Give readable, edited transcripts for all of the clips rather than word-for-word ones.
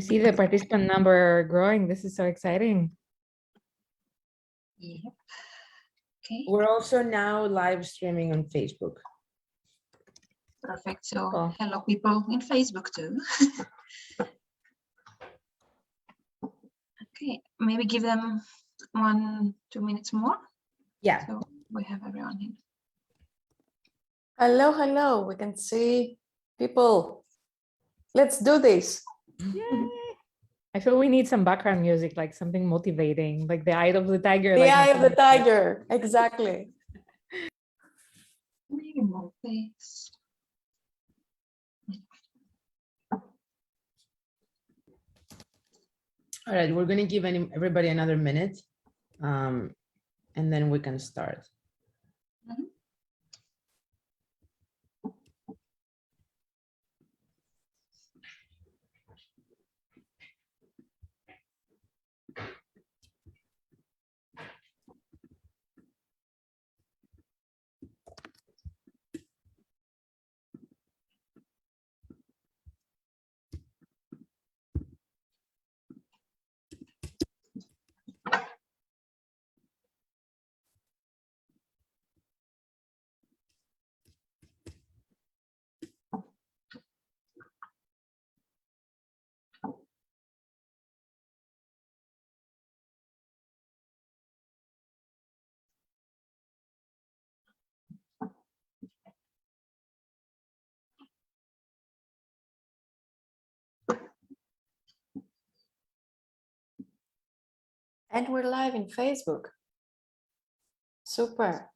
You see the participant number growing. This is so exciting. Yep. Okay. We're also now live streaming on Facebook. Perfect. So Cool. hello people in Facebook too. Okay, maybe give them 1-2 minutes more. Yeah. So we have everyone in. Hello, hello. We can see people. Let's do this. Yay. I feel we need some background music, like something motivating, like the eye of the tiger. The like eye of the Martina. tiger. Exactly. Maybe more please. All right, we're going to give everybody another minute, and then we can start. And we're live in Facebook. Super.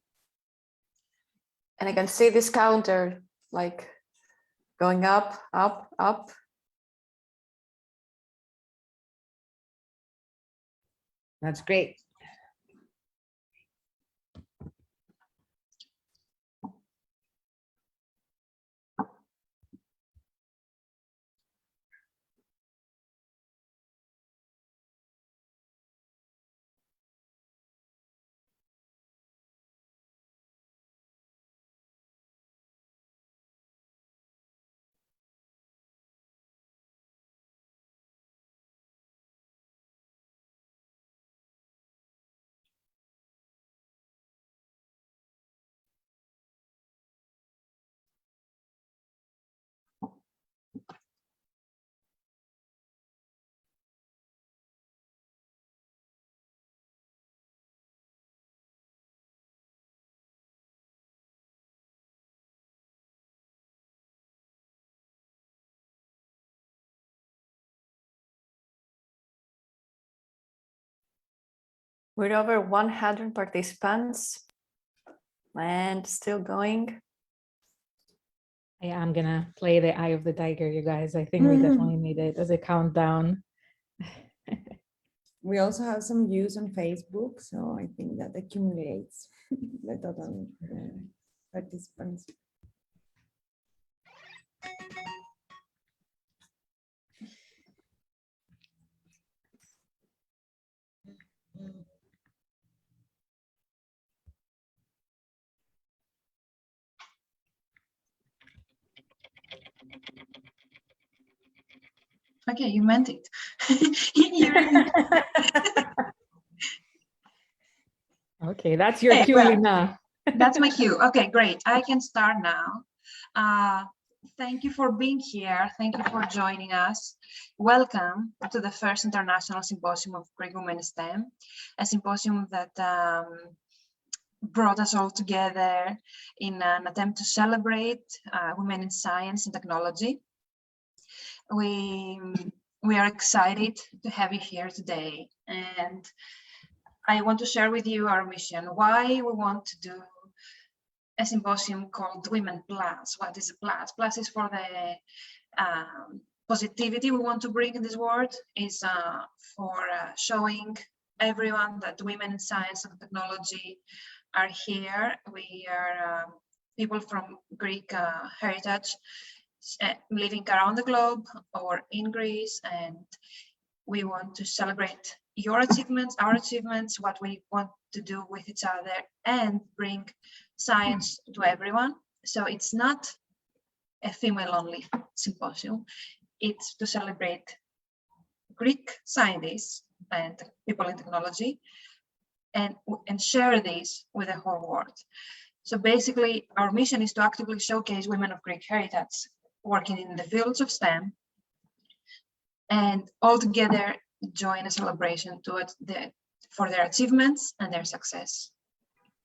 And I can see this counter like going up, up, up. That's great. We're over 100 participants and still going. Yeah, I'm gonna play the eye of the tiger, you guys. I think we definitely need it as a countdown. We also have some views on Facebook, so I think that accumulates the total participants. Okay, you meant it. You- Okay, that's your Hey, cue, well, Lina. That's my cue. Okay, great. I can start now. Thank you for being here. Thank you for joining us. Welcome to the first International Symposium of Greek Women STEM, a symposium that brought us all together in an attempt to celebrate women in science and technology. We are excited to have you here today, and I want to share with you our mission, why we want to do a symposium called Women Plus. What is a plus? Plus is for the positivity we want to bring in this world, is for showing everyone that women in science and technology are here. We are people from Greek heritage living around the globe or in Greece, and we want to celebrate your achievements, our achievements, what we want to do with each other, and bring science to everyone. So it's not a female-only symposium. It's to celebrate Greek scientists and people in technology and share this with the whole world. So basically, our mission is to actively showcase women of Greek heritage working in the fields of STEM and all together join a celebration for their achievements and their success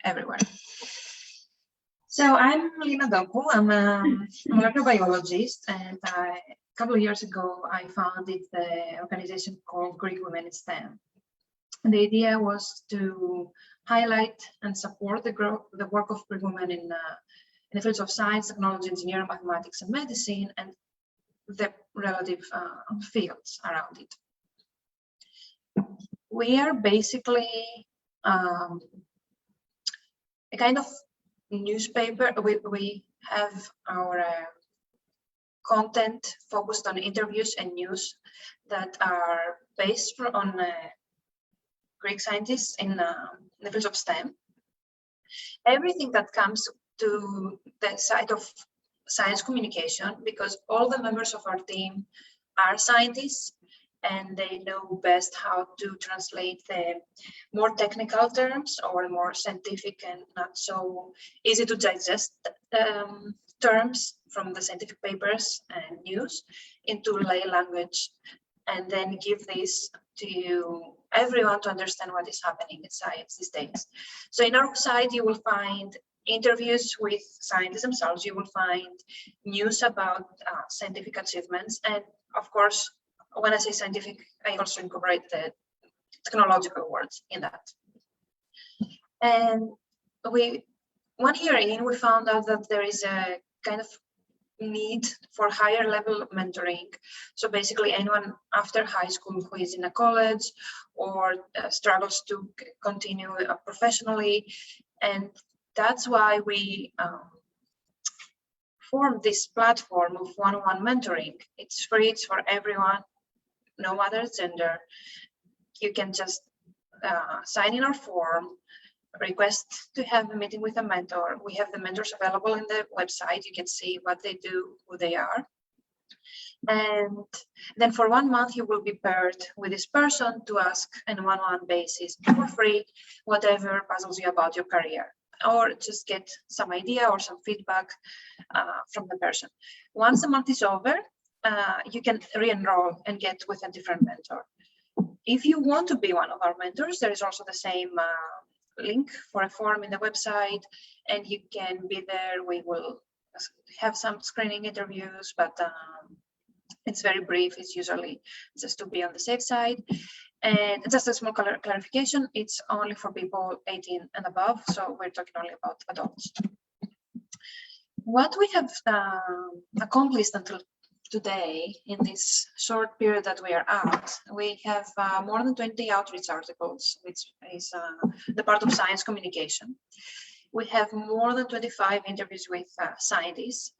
everywhere. So I'm Lina Doku. I'm a molecular biologist, and a couple of years ago, I founded the organization called Greek Women in STEM. And the idea was to highlight and support the work of Greek women in the fields of science, technology, engineering, mathematics, and medicine, and the relative fields around it. We are basically a kind of newspaper. We have our content focused on interviews and news that are based on Greek scientists in the fields of STEM. Everything that comes to the side of science communication, because all the members of our team are scientists and they know best how to translate the more technical terms or more scientific and not so easy to digest terms from the scientific papers and news into lay language, and then give this to everyone to understand what is happening in science these days. So in our site, you will find interviews with scientists themselves. You will find news about scientific achievements. And of course, when I say scientific, I also incorporate the technological words in that. And 1 year in, we found out that there is a kind of need for higher level mentoring. So basically anyone after high school who is in a college or struggles to continue professionally. And that's why we formed this platform of one-on-one mentoring. It's free, it's for everyone, no matter gender. You can just sign in our form, request to have a meeting with a mentor. We have the mentors available in the website. You can see what they do, who they are. And then for 1 month, you will be paired with this person to ask on a one-on-one basis for free, whatever puzzles you about your career, or just get some idea or some feedback from the person. Once the month is over, you can re-enroll and get with a different mentor. If you want to be one of our mentors, there is also the same link for a form in the website, and you can be there. We will have some screening interviews, but it's very brief. It's usually just to be on the safe side. And just a small clarification, it's only for people 18 and above, so we're talking only about adults. What we have accomplished until today in this short period that we are at, we have more than 20 outreach articles, which is the part of science communication. We have more than 25 interviews with scientists,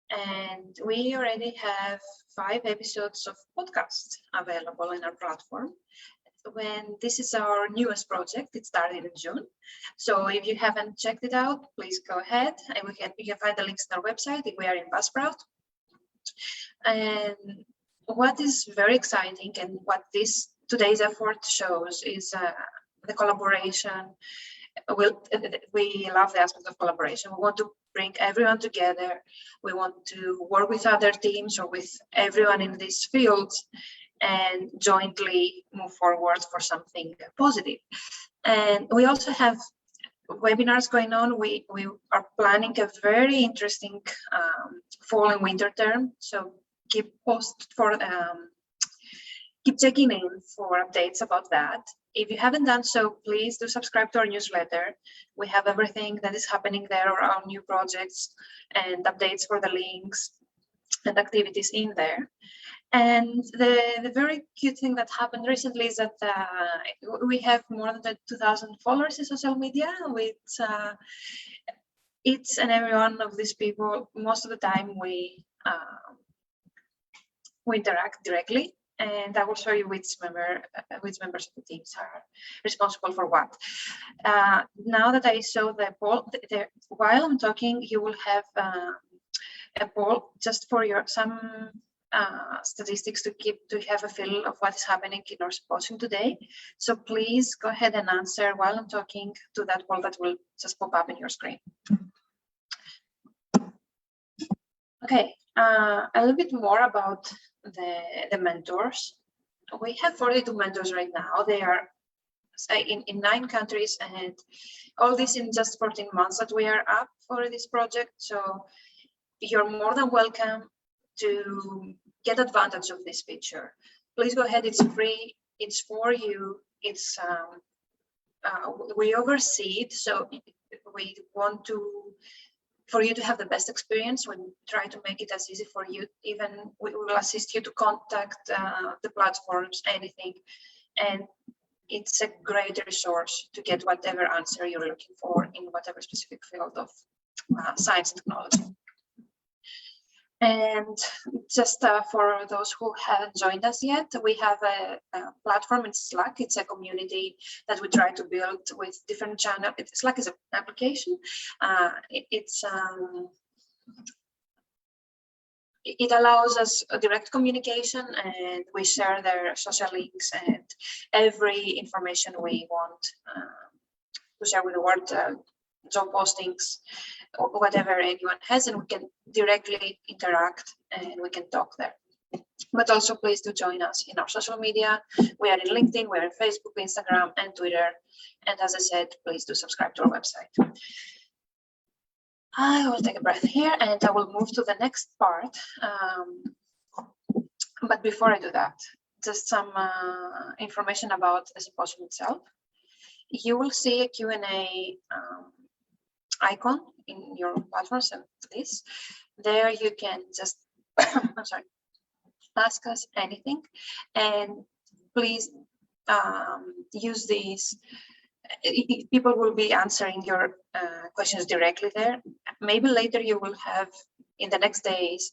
and we already have 5 episodes of podcasts available in our platform. When this is our newest project, it started in June. So if you haven't checked it out, please go ahead, and you can find the links on our website. We are in Buzzsprout. And what is very exciting and what today's effort shows is the collaboration. We love the aspect of collaboration. We want to bring everyone together. We want to work with other teams or with everyone in these fields and jointly move forward for something positive. And we also have webinars going on. We are planning a very interesting fall and winter term. So keep checking in for updates about that. If you haven't done so, please do subscribe to our newsletter. We have everything that is happening there, our new projects and updates for the links and activities in there. And the very cute thing that happened recently is that we have more than 2,000 followers in social media with each and every one of these people. Most of the time we interact directly, and I will show you which members of the teams are responsible for what. Now that I show the poll, while I'm talking, you will have a poll just for some statistics to have a feel of what is happening in our symposium today. So please go ahead and answer while I'm talking to that poll that will just pop up in your screen. Okay, a little bit more about the mentors. We have 42 mentors right now. They are in 9 countries, and all this in just 14 months that we are up for this project. So you're more than welcome to get advantage of this feature. Please go ahead, it's free, it's for you, it's we oversee it, so we want for you to have the best experience. We try to make it as easy for you. Even we will assist you to contact the platforms, anything, and it's a great resource to get whatever answer you're looking for in whatever specific field of science and technology. And just for those who haven't joined us yet, we have a platform in Slack. It's a community that we try to build with different channels. Slack is an application. It allows us a direct communication, and we share their social links and every information we want to share with the world, job postings, or whatever anyone has, and we can directly interact and we can talk there. But also please do join us in our social media. We are in LinkedIn, we're in Facebook, Instagram, and Twitter. And as I said, please do subscribe to our website. I will take a breath here and I will move to the next part. But before I do that, just some information about the symposium itself. You will see a Q&A icon in your platform, so this. There you can just, I'm sorry, ask us anything. And please use these. People will be answering your questions directly there. Maybe later you will have, in the next days,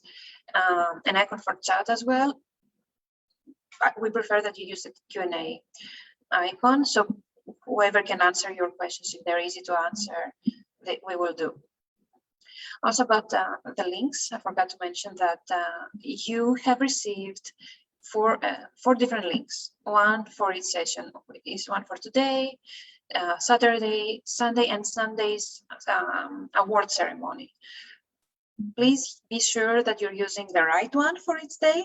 an icon for chat as well. We prefer that you use the Q&A icon, so whoever can answer your questions, if they're easy to answer, we will do. Also about the links, I forgot to mention that you have received four different links. One for each session. Is one for today, Saturday, Sunday, and Sunday's award ceremony. Please be sure that you're using the right one for each day,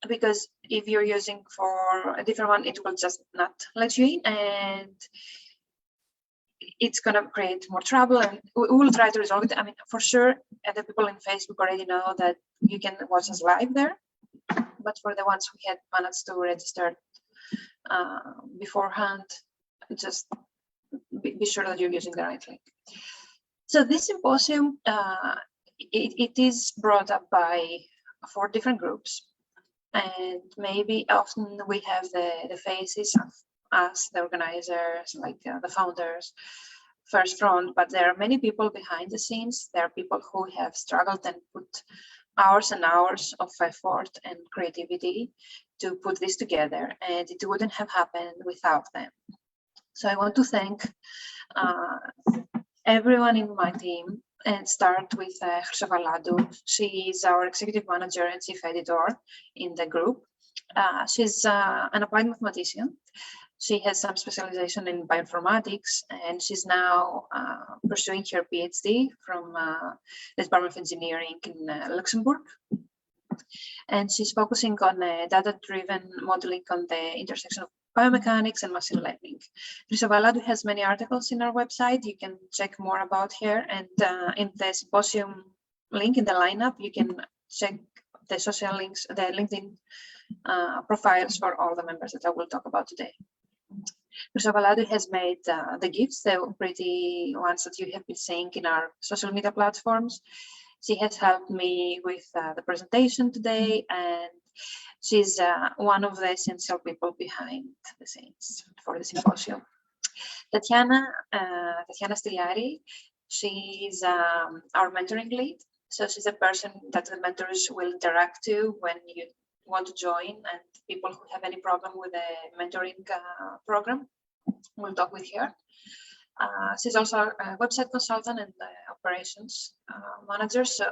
because if you're using for a different one, it will just not let you in, and it's going to create more trouble, and we will try to resolve it. I mean, for sure, the people in Facebook already know that you can watch us live there, but for the ones who had managed to register beforehand, just be sure that you're using the right link. So this symposium, it is brought up by 4 different groups, and maybe often we have the faces of us, the organizers, like the founders, first front, but there are many people behind the scenes. There are people who have struggled and put hours and hours of effort and creativity to put this together, and it wouldn't have happened without them. So I want to thank everyone in my team, and start with Chrysovalladu. She is our executive manager and chief editor in the group. She's an applied mathematician. She has some specialization in bioinformatics, and she's now pursuing her PhD from the Department of Engineering in Luxembourg. And she's focusing on data-driven modeling on the intersection of biomechanics and machine learning. Chrysovalladu has many articles in our website. You can check more about her, and in the symposium link in the lineup, you can check the social links, the LinkedIn profiles for all the members that I will talk about today. Chrysovalladu has made the GIFs, the pretty ones that you have been seeing in our social media platforms. She has helped me with the presentation today, and she's one of the essential people behind the scenes for the symposium. Tatiana Stiliari, she's our mentoring lead. So she's a person that the mentors will interact to when you want to join, and people who have any problem with the mentoring program will talk with her. She's also a website consultant and operations manager. So,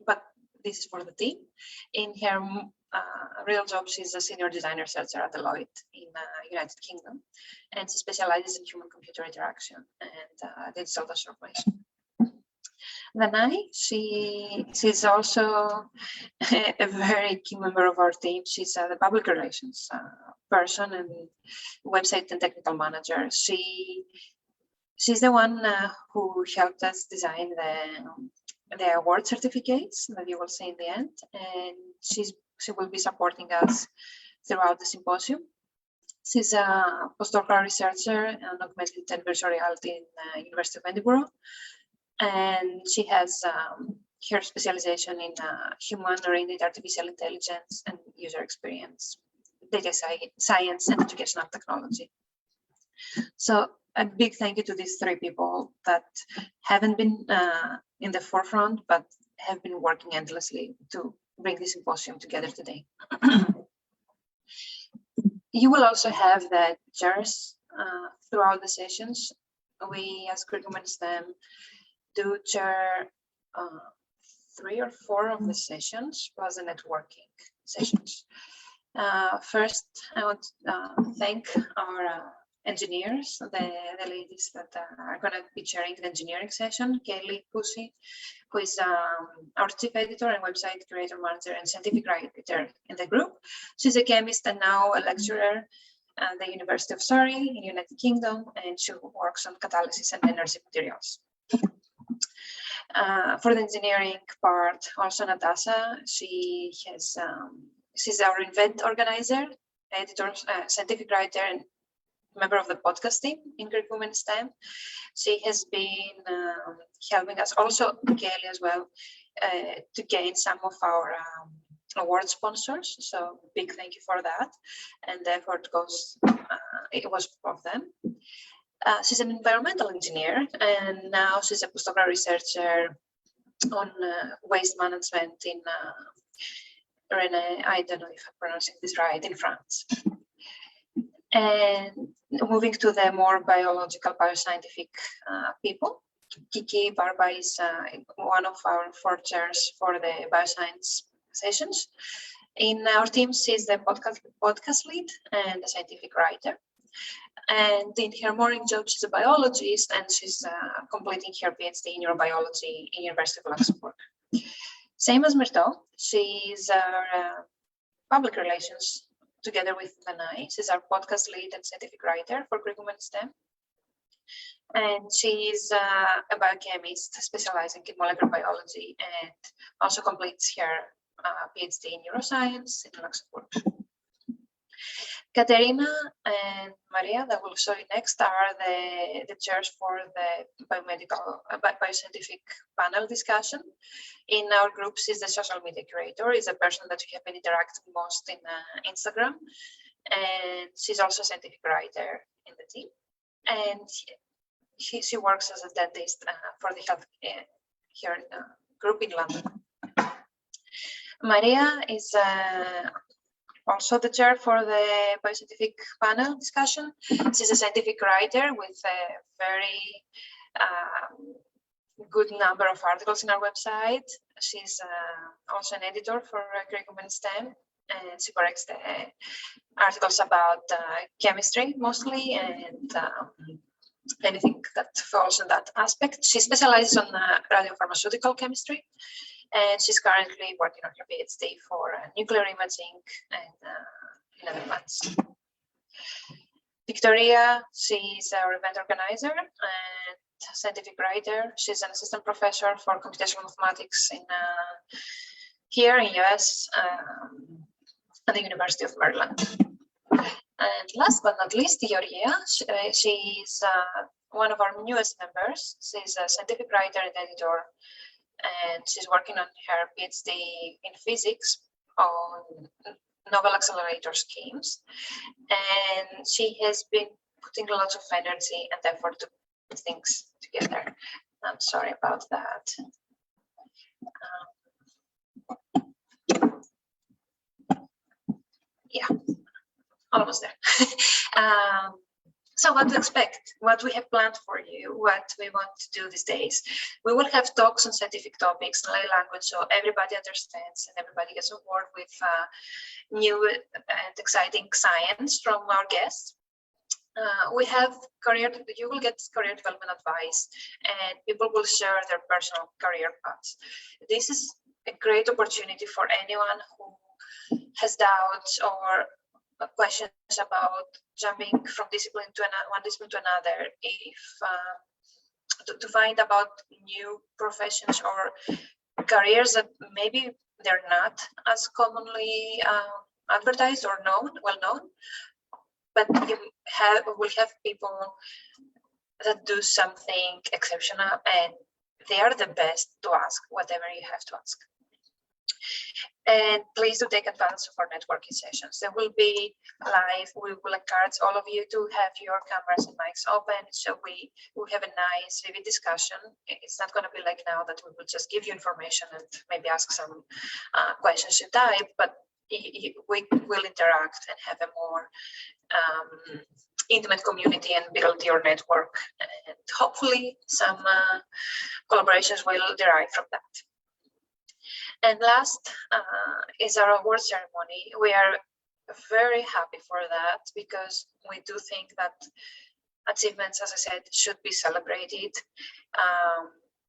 but this is for the team. In her real job, she's a senior design researcher at Deloitte in United Kingdom, and she specializes in human-computer interaction and digital transformation. Danai, she's also a very key member of our team. She's the public relations person and website and technical manager. She's the one who helped us design the award certificates that you will see in the end, and she will be supporting us throughout the symposium. She's a postdoctoral researcher on augmented and virtual reality in the University of Edinburgh, and she has her specialization in human-oriented artificial intelligence and user experience, data science, and educational technology. So a big thank you to these three people that haven't been in the forefront, but have been working endlessly to bring this symposium together today. You will also have the chairs throughout the sessions. We, as Greek Women STEM, do chair 3 or 4 of the sessions, plus the networking sessions. First, I want to thank our engineers, the ladies that are going to be chairing the engineering session, Kelly Pussy, who is our chief editor and website creator manager and scientific writer in the group. She's a chemist and now a lecturer at the University of Surrey in United Kingdom, and she works on catalysis and energy materials. For the engineering part, also Natasha, she's our event organizer, editor, scientific writer, and member of the podcast team in Greek Women STEM. She has been helping us, also Kelly as well, to gain some of our award sponsors. So big thank you for that. And the effort it was of them. She's an environmental engineer, and now she's a postdoctoral researcher on waste management in Rennes, I don't know if I'm pronouncing this right, in France. And moving to the more biological, bioscientific people, Kiki Barba is one of our 4 chairs for the bioscience sessions. In our team, she's the podcast lead and a scientific writer. And in her morning job, she's a biologist, and she's completing her PhD in neurobiology in University of Luxembourg. Same as Myrto, she's our public relations together with Danai. She's our podcast lead and scientific writer for Greek Women STEM. And she's a biochemist specializing in molecular biology and also completes her PhD in neuroscience in Luxembourg. Katerina and Maria, that will show you next, are the chairs for the bioscientific panel discussion. In our group, she's the social media curator, is a person that we have been interacting most in Instagram. And she's also a scientific writer in the team. And she works as a dentist for the health here group in London. Maria is also the chair for the bioscientific panel discussion. She's a scientific writer with a very good number of articles in our website. She's also an editor for Greek Women STEM, and she corrects the articles about chemistry mostly, and anything that falls in that aspect. She specializes on radiopharmaceutical chemistry, and she's currently working on her PhD for nuclear imaging in the Netherlands. Victoria, she's our event organizer and scientific writer. She's an assistant professor for computational mathematics here in US at the University of Maryland. And last but not least, Georgia, she's one of our newest members. She's a scientific writer and editor, and she's working on her PhD in physics on novel accelerator schemes. And she has been putting lots of energy and effort to put things together. I'm sorry about that. Yeah, almost there. So what to expect, what we have planned for you, what we want to do these days. We will have talks on scientific topics in lay language so everybody understands and everybody gets on board with new and exciting science from our guests. We have you will get career development advice, and people will share their personal career paths. This is a great opportunity for anyone who has doubts or questions about jumping from discipline to one discipline to another, if to find about new professions or careers that maybe they're not as commonly advertised or well known, but you will have people that do something exceptional, and they are the best to ask whatever you have to ask. And please do take advantage of our networking sessions. They will be live. We will encourage all of you to have your cameras and mics open, so we have a nice, vivid discussion. It's not going to be like now that we will just give you information and maybe ask some questions you type, but we will interact and have a more intimate community and build your network. And hopefully some collaborations will derive from that. And last is our award ceremony. We are very happy for that because we do think that achievements, as I said, should be celebrated.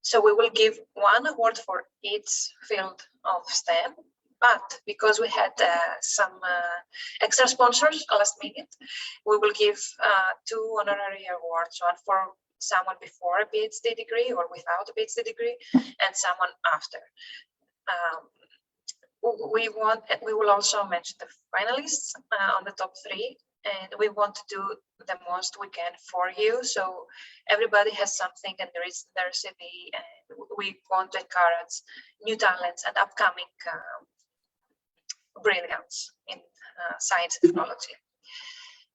So we will give one award for each field of STEM, but because we had some extra sponsors last minute, we will give 2 honorary awards, one for someone before a PhD degree or without a PhD degree, and someone after. We will also mention the finalists on the top 3, and we want to do the most we can for you. So everybody has something and there is their CV, and we want to encourage new talents and upcoming brilliance in science and technology.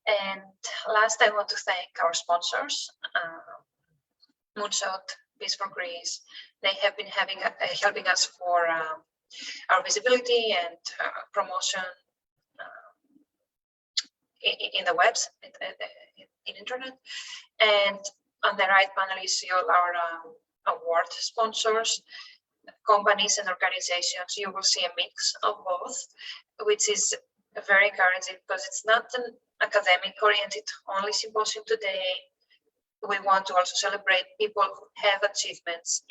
And last, I want to thank our sponsors, Moonshot, Peace for Greece. They have been helping us for our visibility and promotion in the webs, in internet. And on the right panel, you see all our award sponsors, companies and organizations. You will see a mix of both, which is very encouraging because it's not an academic-oriented only symposium today. We want to also celebrate people who have achievements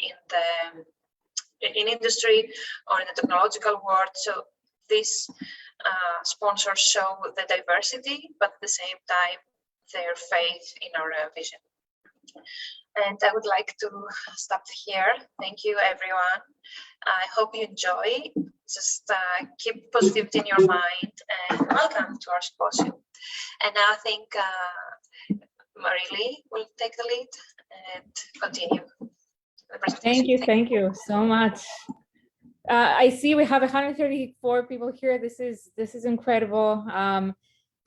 in industry or in the technological world. So these sponsors show the diversity, but at the same time, their faith in our vision. And I would like to stop here. Thank you, everyone. I hope you enjoy. Just keep positivity in your mind, and welcome to our symposium. And now I think Marilee will take the lead and continue the presentation. Thank you so much. I see we have 134 people here. This is incredible.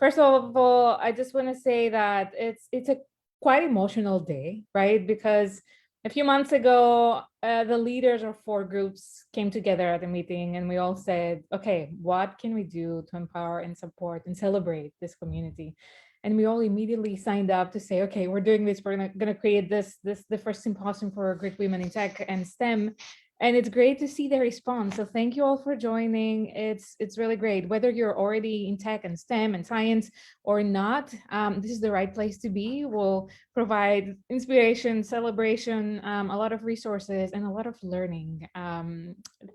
First of all, I just want to say that it's a quite emotional day, right? Because a few months ago, the leaders of 4 groups came together at a meeting, and we all said, okay, what can we do to empower and support and celebrate this community? And we all immediately signed up to say, okay, we're doing this. We're going to create the first symposium for Greek women in tech and STEM. And it's great to see the response. So thank you all for joining. It's really great. Whether you're already in tech and STEM and science or not, this is the right place to be. We'll provide inspiration, celebration, a lot of resources, and a lot of learning,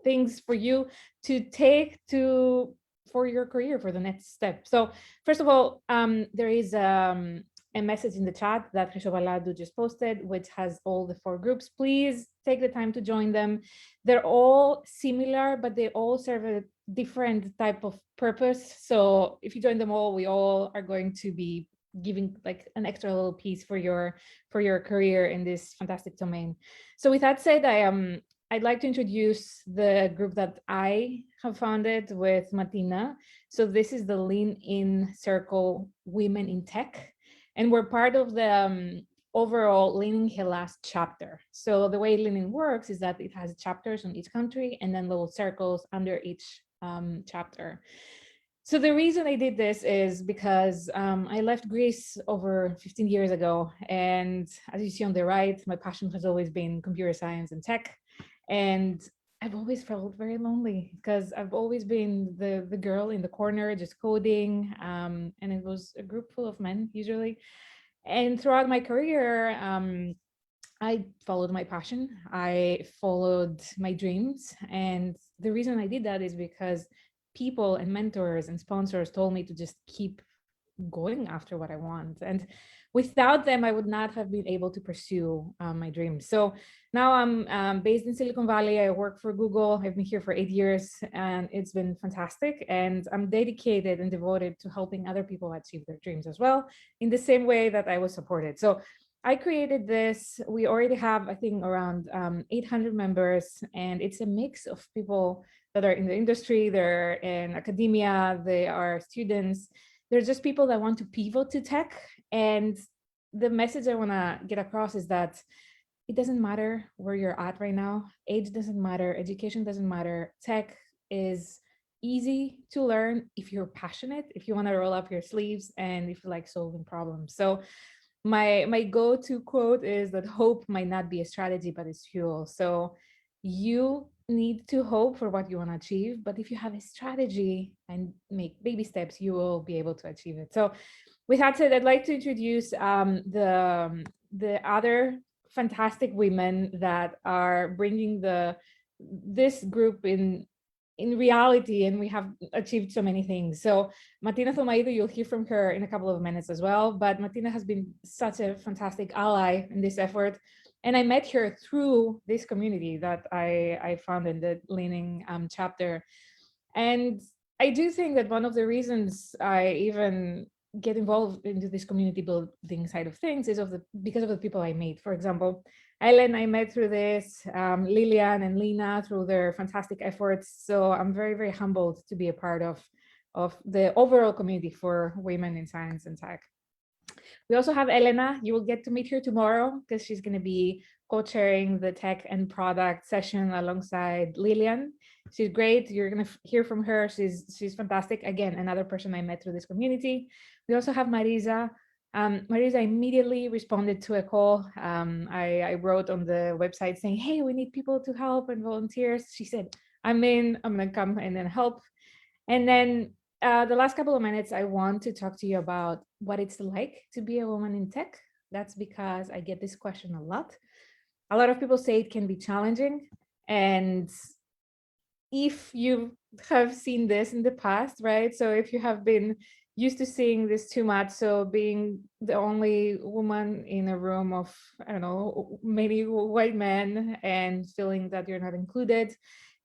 things for you to take for your career, for the next step. So first of all, there is a message in the chat that Chrysovaladu just posted, which has all the 4 groups. Please take the time to join them. They're all similar, but they all serve a different type of purpose. So if you join them all, we all are going to be giving like an extra little piece for your career in this fantastic domain. So with that said, I'd like to introduce the group that I have founded with Martina. So this is the Lean In Circle Women in Tech. And we're part of the overall Lean In Hellas chapter. So the way Lean In works is that it has chapters in each country and then little circles under each chapter. So the reason I did this is because I left Greece over 15 years ago. And as you see on the right, my passion has always been computer science and tech. And I've always felt very lonely because I've always been the girl in the corner just coding. And it was a group full of men usually. And throughout my career, I followed my passion. I followed my dreams. And the reason I did that is because people and mentors and sponsors told me to just keep going after what I want. And without them, I would not have been able to pursue my dreams. So now I'm based in Silicon Valley. I work for Google. I've been here for 8 years and it's been fantastic. And I'm dedicated and devoted to helping other people achieve their dreams as well, in the same way that I was supported. So I created this. We already have, I think, around 800 members, and it's a mix of people that are in the industry, they're in academia, they are students. They're just people that want to pivot to tech. And the message I want to get across is that it doesn't matter where you're at right now. Age doesn't matter. Education doesn't matter. Tech is easy to learn if you're passionate, if you want to roll up your sleeves, and if you like solving problems. So my go-to quote is that hope might not be a strategy, but it's fuel. So you need to hope for what you want to achieve, but if you have a strategy and make baby steps, you will be able to achieve it. So with that said, I'd like to introduce the other fantastic women that are bringing this group in reality, and we have achieved so many things. So Martina Tomaito, you'll hear from her in a couple of minutes as well, but Martina has been such a fantastic ally in this effort. And I met her through this community that I found in the Leaning chapter. And I do think that one of the reasons I even get involved into this community building side of things is because of the people I meet. For example, Ellen, I met through this, Lilian and Lena through their fantastic efforts. So I'm very, very humbled to be a part of the overall community for women in science and tech. We also have Elena. You will get to meet her tomorrow because she's going to be co-chairing the tech and product session alongside Lilian. She's great. You're going to hear from her. She's fantastic. Again, another person I met through this community. We also have Marisa. Marisa immediately responded to a call. I wrote on the website saying, hey, we need people to help and volunteers. She said, I'm going to come and then help. And then the last couple of minutes, I want to talk to you about what it's like to be a woman in tech. That's because I get this question a lot. A lot of people say it can be challenging. And if you have seen this in the past, right? So if you have been used to seeing this too much, so being the only woman in a room of, I don't know, many white men and feeling that you're not included,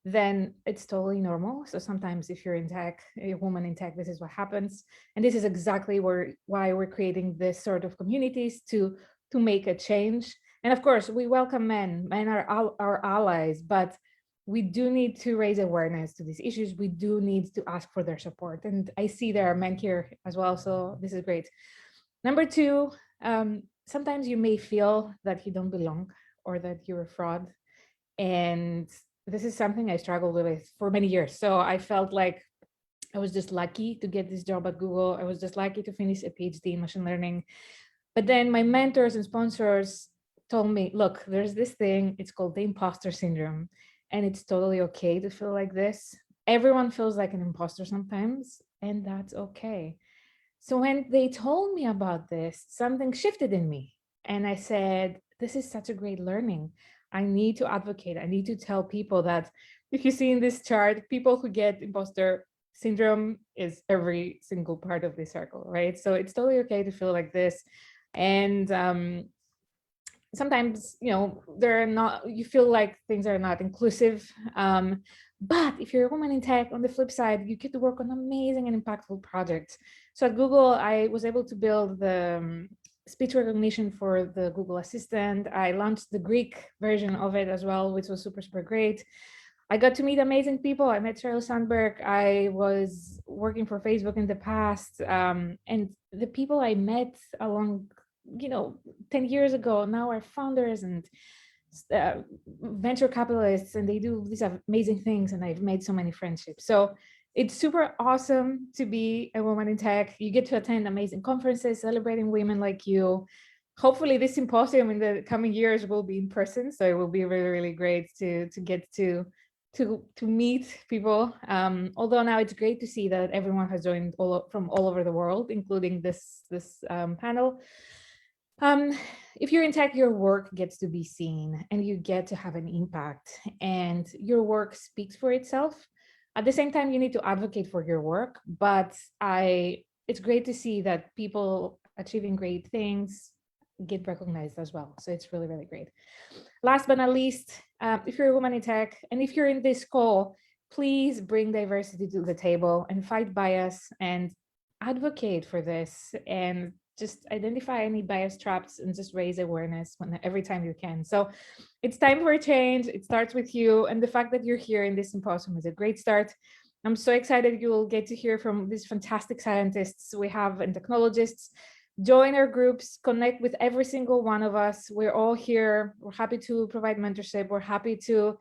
then it's totally normal. So sometimes if you're in tech, a woman in tech, this is what happens. And this is exactly why we're creating this sort of communities to make a change. And of course, we welcome men. Men are our allies, but we do need to raise awareness to these issues. We do need to ask for their support. And I see there are men here as well, so this is great. Number two, sometimes you may feel that you don't belong or that you're a fraud. And this is something I struggled with for many years. So I felt like I was just lucky to get this job at Google. I was just lucky to finish a PhD in machine learning. But then my mentors and sponsors told me, look, there's this thing, it's called the imposter syndrome. And it's totally okay to feel like this. Everyone feels like an imposter sometimes, and that's okay. So when they told me about this, something shifted in me. And I said, this is such a great learning. I need to advocate. I need to tell people that if you see in this chart, people who get imposter syndrome is every single part of this circle, right? So it's totally okay to feel like this. And sometimes, you feel like things are not inclusive. But if you're a woman in tech, on the flip side, you get to work on amazing and impactful projects. So at Google, I was able to build the speech recognition for the Google Assistant. I launched the Greek version of it as well, which was super, super great. I got to meet amazing people. I met Sheryl Sandberg. I was working for Facebook in the past. And the people I met along 10 years ago now are founders and venture capitalists, and they do these amazing things, and I've made so many friendships. So It's super awesome to be a woman in tech. You get to attend amazing conferences celebrating women like you. Hopefully this symposium in the coming years will be in person, so it will be really, really great to get to meet people. Although now it's great to see that everyone has joined from all over the world, including this panel. If you're in tech, your work gets to be seen and you get to have an impact, and your work speaks for itself. At the same time, you need to advocate for your work, but it's great to see that people achieving great things get recognized as well. So it's really, really great. Last but not least, if you're a woman in tech, and if you're in this call, please bring diversity to the table and fight bias and advocate for this, and just identify any bias traps and just raise awareness every time you can. So it's time for a change. It starts with you, and the fact that you're here in this symposium is a great start. I'm so excited you will get to hear from these fantastic scientists we have and technologists. Join our groups, connect with every single one of us. We're all here. We're happy to provide mentorship. We're happy to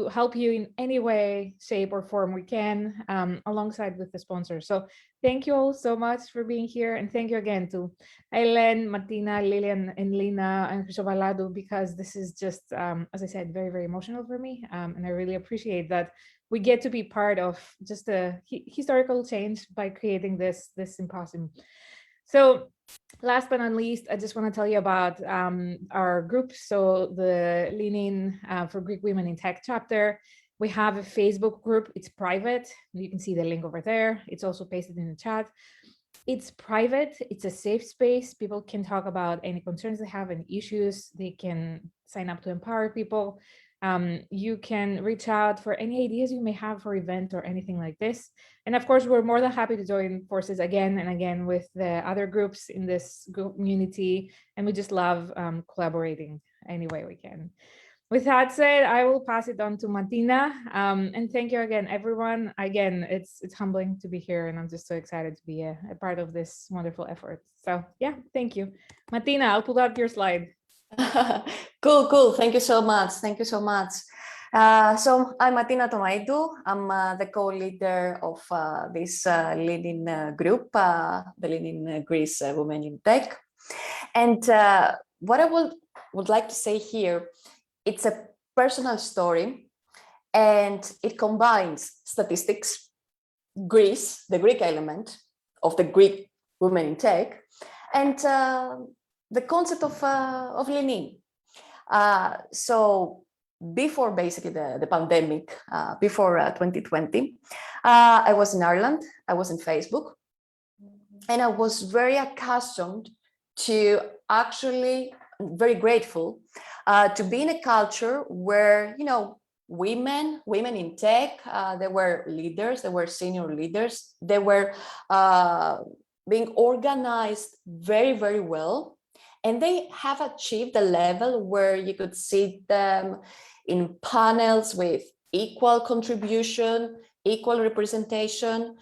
help you in any way, shape, or form we can, alongside with the sponsors. So thank you all so much for being here. And thank you again to Aileen, Martina, Lilian, and Lina, and Chrysobaladu, because this is just, as I said, very, very emotional for me. And I really appreciate that we get to be part of just a historical change by creating this symposium. So last but not least, I just want to tell you about our group. So the Leaning for Greek Women in Tech chapter, we have a Facebook group. It's private. You can see the link over there. It's also pasted in the chat. It's private. It's a safe space. People can talk about any concerns they have, any issues. They can sign up to empower people. You can reach out for any ideas you may have for event or anything like this. And of course, we're more than happy to join forces again and again with the other groups in this community. And we just love collaborating any way we can. With that said, I will pass it on to Martina. And thank you again, everyone. Again, it's humbling to be here, and I'm just so excited to be a part of this wonderful effort. So yeah, thank you. Martina, I'll put up your slide. Cool. Thank you so much. Thank you so much. So I'm Martina Tomaito. I'm the co-leader of this leading group, the Leading Greece Women in Tech. And what I would like to say here, it's a personal story, and it combines statistics, Greece, the Greek element of the Greek women in tech, and the concept of leaning. So before basically the pandemic, before 2020, I was in Ireland, I was in Facebook, and I was very accustomed to, actually very grateful to be in a culture where, you know, women in tech, they were leaders, they were senior leaders, they were being organized very, very well. And they have achieved a level where you could see them in panels with equal contribution, equal representation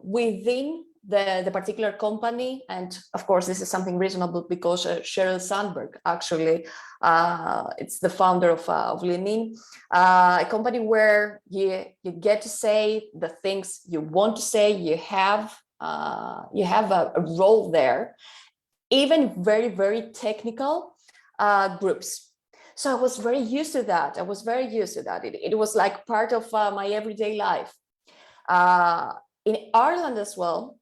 within the particular company. And of course, this is something reasonable because Sheryl Sandberg, actually, it's the founder of Lenin, a company where you get to say the things you want to say. You have a role there, even very, very technical groups. So I was very used to that. It was like part of my everyday life. In Ireland as well,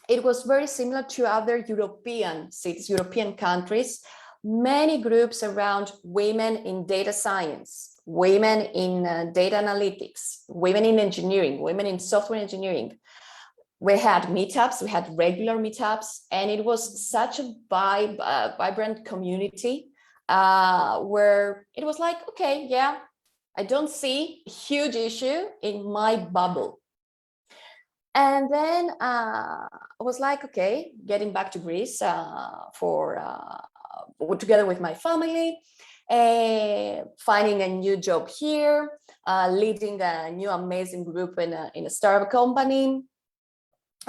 it was very similar to other European cities, European countries. Many groups around women in data science, women in data analytics, women in engineering, women in software engineering. We had meetups, we had regular meetups, and it was such a vibrant community where it was like, okay, yeah, I don't see a huge issue in my bubble. And then I was like, okay, getting back to Greece together with my family, finding a new job here, leading a new amazing group in a startup company.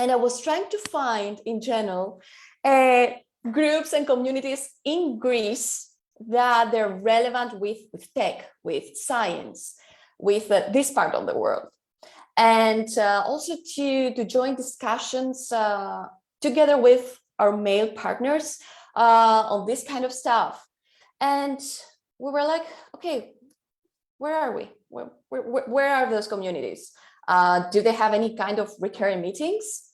And I was trying to find, in general, groups and communities in Greece that they're relevant with tech, with science, with this part of the world. and also to join discussions together with our male partners on this kind of stuff. And we were like, okay, where are we? Where are those communities? Do they have any kind of recurring meetings?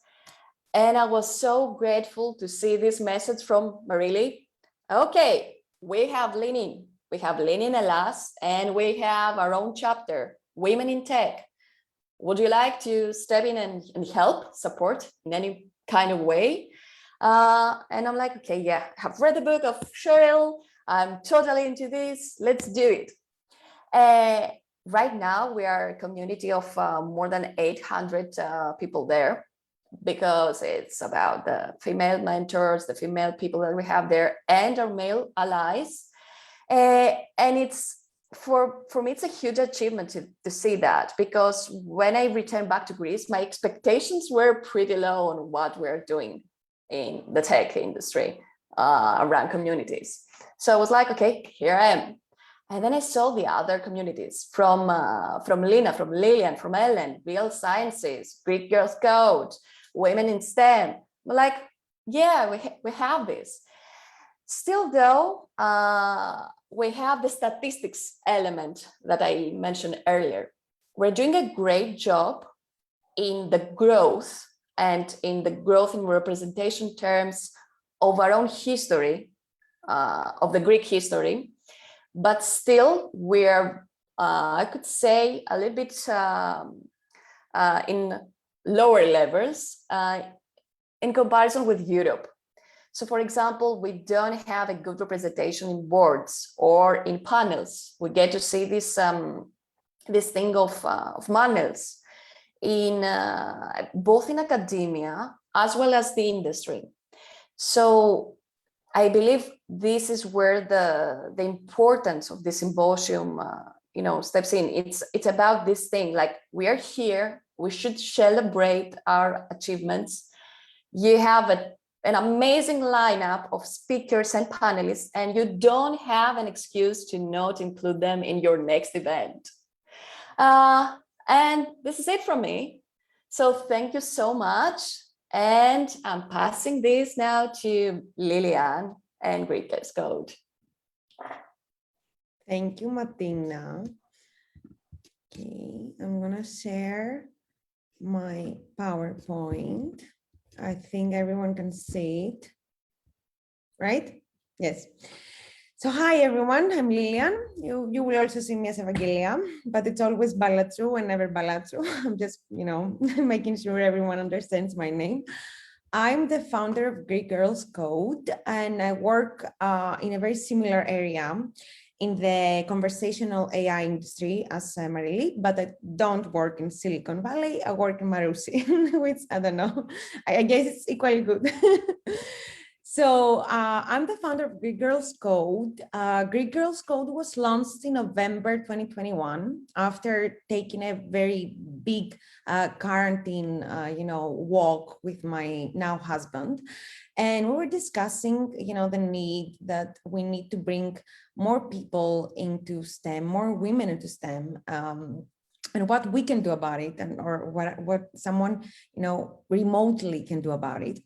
And I was so grateful to see this message from Marily. Okay, we have Lenin. We have Lenin Alas, and we have our own chapter, Women in Tech. Would you like to step in and help, support in any kind of way? And I'm like, okay, yeah, I have read the book of Cheryl. I'm totally into this. Let's do it. Right now, we are a community of more than 800 people there, because it's about the female mentors, the female people that we have there, and our male allies. And it's for me, it's a huge achievement to see that, because when I returned back to Greece, my expectations were pretty low on what we're doing in the tech industry around communities. So I was like, okay, here I am. And then I saw the other communities from Lina, from Lillian, from Ellen, Real Sciences, Greek Girls Code, Women in STEM. We're like, yeah, we have this. Still though, we have the statistics element that I mentioned earlier. We're doing a great job in the growth and in the growth in representation terms of our own history, of the Greek history, but still we're, I could say, a little bit in lower levels in comparison with Europe. So for example, we don't have a good representation in boards or in panels. We get to see this thing of manuals in both in academia as well as the industry. So I believe this is where the importance of the symposium steps in. It's about this thing, like, we are here, we should celebrate our achievements. You have an amazing lineup of speakers and panelists, and you don't have an excuse to not include them in your next event. And this is it from me. So thank you so much. And I'm passing this now to Lillian and Greek Girls Code. Thank you, Martina. Okay, I'm gonna share my PowerPoint. I think everyone can see it, right? Yes. So hi everyone, I'm Lillian. You will also see me as Evangelia, but it's always Balatsu and never Balatsu. I'm just, making sure everyone understands my name. I'm the founder of Greek Girls Code, and I work in a very similar area in the conversational AI industry as Marily, but I don't work in Silicon Valley. I work in Marusi, which I don't know. I guess it's equally good. So I'm the founder of Greek Girls Code. Greek Girls Code was launched in November 2021 after taking a very big quarantine, walk with my now husband. And we were discussing, the need that we need to bring more people into STEM, more women into STEM, and what we can do about it, or what someone, remotely can do about it.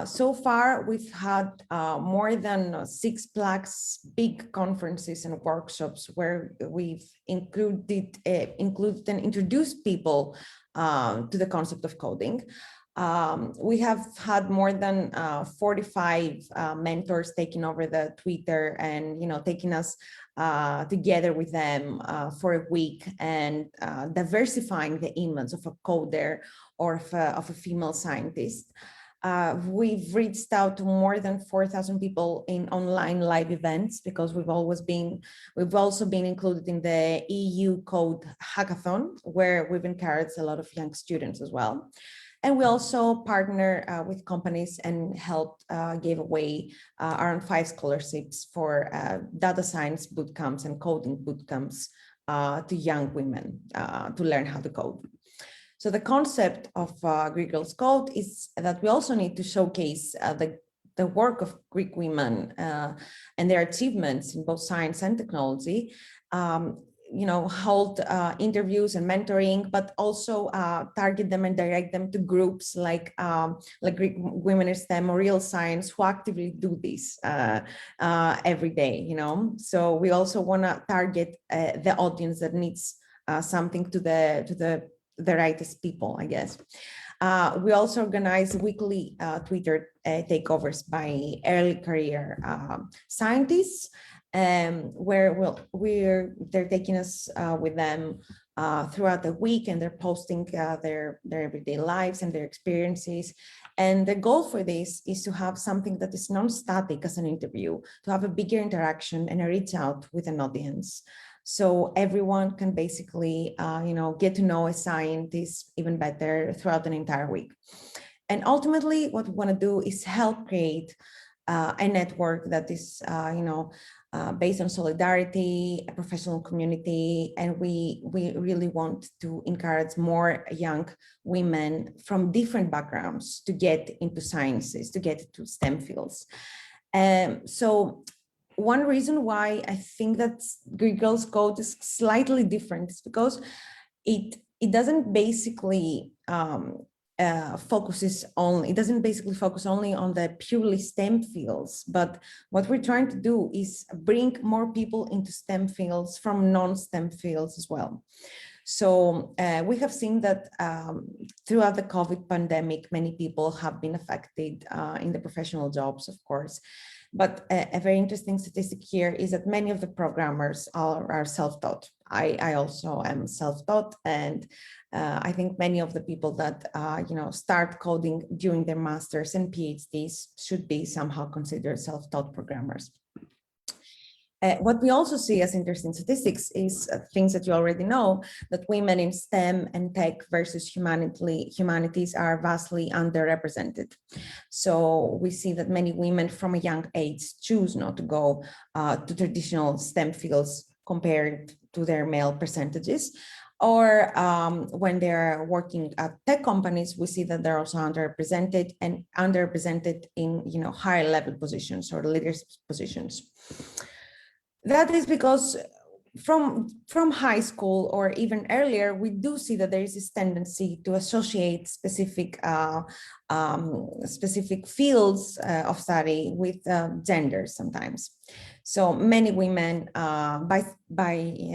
So far, we've had more than 6+ big conferences and workshops where we've included and introduced people to the concept of coding. We have had more than 45 mentors taking over the Twitter and, taking us together with them for a week and diversifying the image of a coder or of a female scientist. We've reached out to more than 4,000 people in online live events, because we've also been included in the EU Code Hackathon, where we've encouraged a lot of young students as well. And we also partner with companies and helped give away around 5 scholarships for data science bootcamps and coding bootcamps to young women to learn how to code. So the concept of Greek Girls Code is that we also need to showcase the work of Greek women and their achievements in both science and technology hold interviews and mentoring, but also target them and direct them to groups like Greek Women in STEM or Real Science, who actively do this every day. So we also want to target the audience that needs something to the rightest people, I guess. We also organize weekly Twitter takeovers by early career scientists, where they're taking us with them throughout the week, and they're posting their everyday lives and their experiences. And the goal for this is to have something that is non-static as an interview, to have a bigger interaction and a reach out with an audience. So everyone can basically, get to know a scientist even better throughout an entire week. And ultimately, what we want to do is help create a network that is, based on solidarity, a professional community, and we really want to encourage more young women from different backgrounds to get into sciences, to get into STEM fields. So one reason why I think that Greek Girls Code is slightly different is because it doesn't basically focus only on the purely STEM fields, but what we're trying to do is bring more people into STEM fields from non-STEM fields as well. So we have seen that throughout the COVID pandemic, many people have been affected in the professional jobs, of course. But a very interesting statistic here is that many of the programmers are self-taught. I also am self-taught, and I think many of the people that start coding during their masters and PhDs should be somehow considered self-taught programmers. What we also see as interesting statistics is things that you already know, that women in STEM and tech versus humanities are vastly underrepresented. So we see that many women from a young age choose not to go to traditional STEM fields compared to their male percentages. Or when they're working at tech companies, we see that they're also underrepresented in higher level positions or leadership positions. That is because from high school or even earlier, we do see that there is this tendency to associate specific fields of study with genders sometimes. So many women,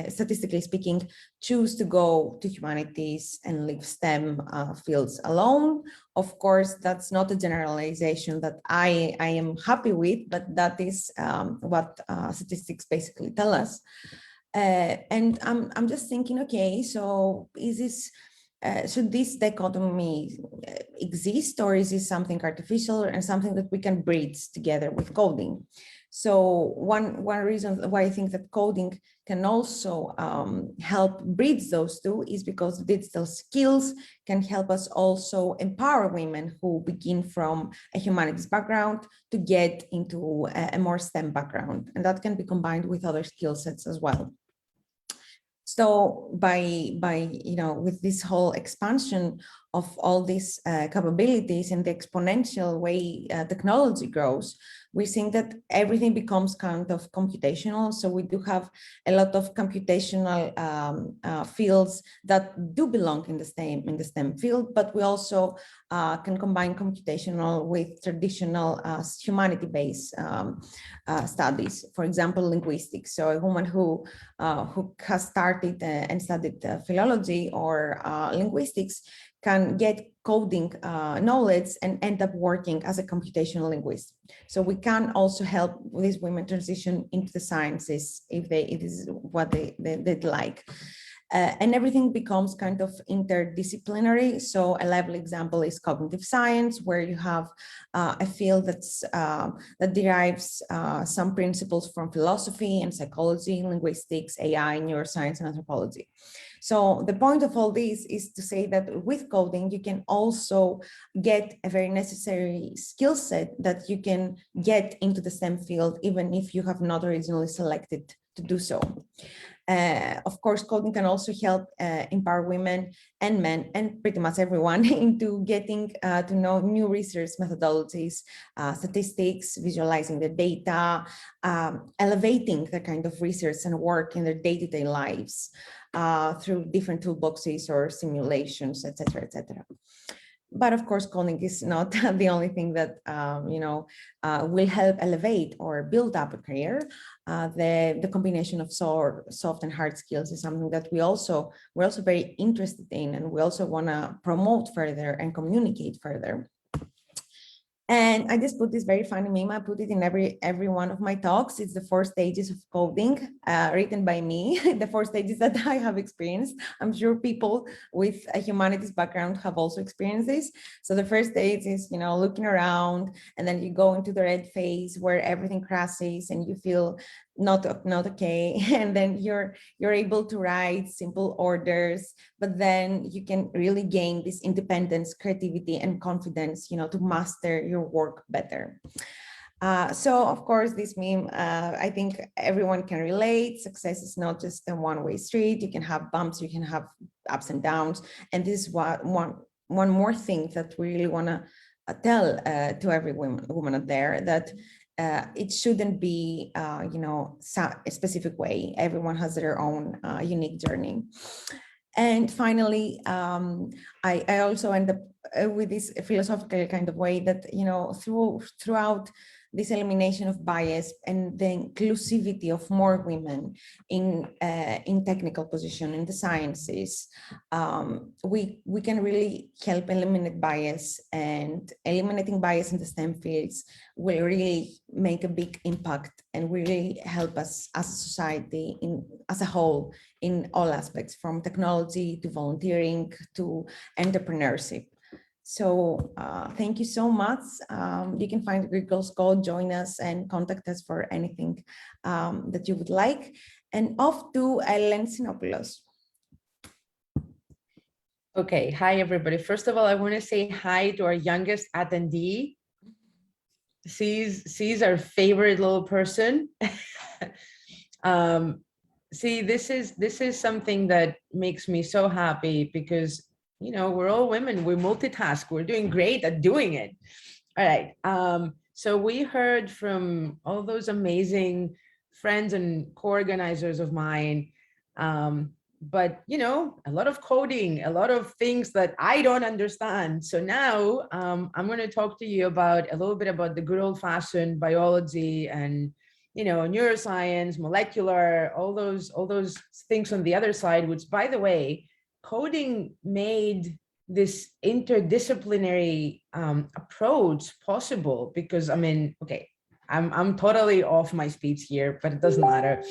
statistically speaking, choose to go to humanities and leave STEM fields alone. Of course, that's not a generalization that I am happy with, but that is what statistics basically tell us. And I'm just thinking, okay, so is this, should this dichotomy exist, or is this something artificial and something that we can bridge together with coding? So one reason why I think that coding can also help bridge those two is because digital skills can help us also empower women who begin from a humanities background to get into a more STEM background, and that can be combined with other skill sets as well. So with this whole expansion of all these capabilities and the exponential way technology grows, we're seeing that everything becomes kind of computational. So we do have a lot of computational fields that do belong in the STEM field, but we also can combine computational with traditional humanity-based studies. For example, linguistics. So a woman who has started and studied philology or linguistics can get coding knowledge and end up working as a computational linguist. So we can also help these women transition into the sciences if it is what they'd like. And everything becomes kind of interdisciplinary. So a level example is cognitive science, where you have a field that derives some principles from philosophy and psychology, linguistics, AI, neuroscience, and anthropology. So the point of all this is to say that with coding, you can also get a very necessary skill set that you can get into the STEM field, even if you have not originally selected to do so. Of course, coding can also help empower women and men and pretty much everyone into getting to know new research methodologies, statistics, visualizing the data, elevating the kind of research and work in their day-to-day lives through different toolboxes or simulations, etc., etc. But of course, coding is not the only thing that will help elevate or build up a career. The combination of soft and hard skills is something that we're also very interested in, and we also want to promote further and communicate further. And I just put this very funny meme. I put it in every one of my talks. It's the 4 stages of coding, written by me, the 4 stages that I have experienced. I'm sure people with a humanities background have also experienced this. So the first stage is, looking around, and then you go into the red phase where everything crashes and you feel not okay. And then you're able to write simple orders, but then you can really gain this independence, creativity, and confidence, to master your work better. So of course, this meme, I think everyone can relate. Success is not just a one-way street. You can have bumps, you can have ups and downs. And this is one more thing that we really want to tell to every woman out there, that it shouldn't be, a specific way. Everyone has their own unique journey. And finally, I also end up with this philosophical kind of way that, throughout this elimination of bias and the inclusivity of more women in technical position in the sciences, we can really help eliminate bias, and eliminating bias in the STEM fields will really make a big impact and really help us as a society as a whole in all aspects, from technology to volunteering to entrepreneurship. So thank you so much. You can find Greek Girls Code, join us, and contact us for anything that you would like. And off to Ellen Sinopoulos. Okay, hi everybody. First of all, I want to say hi to our youngest attendee. She's our favorite little person. See, this is something that makes me so happy, because we're all women, we multitask, we're doing great at doing it. All right, so we heard from all those amazing friends and co-organizers of mine, but a lot of coding, a lot of things that I don't understand. So now I'm going to talk to you about a little bit about the good old-fashioned biology and neuroscience, molecular, all those things on the other side, which, by the way, coding made this interdisciplinary approach possible, because okay, I'm totally off my speech here, but it doesn't matter.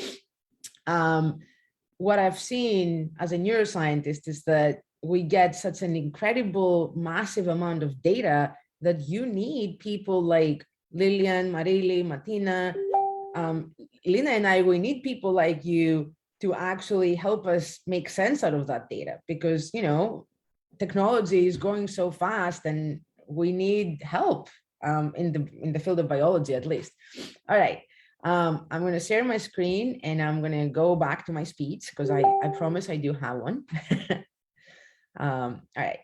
What I've seen as a neuroscientist is that we get such an incredible, massive amount of data that you need people like Lillian, Marily, Martina, Lina and I, we need people like you to actually help us make sense out of that data, because technology is going so fast and we need help in the field of biology, at least. All right, I'm going to share my screen and I'm going to go back to my speech, because I promise I do have one. All right,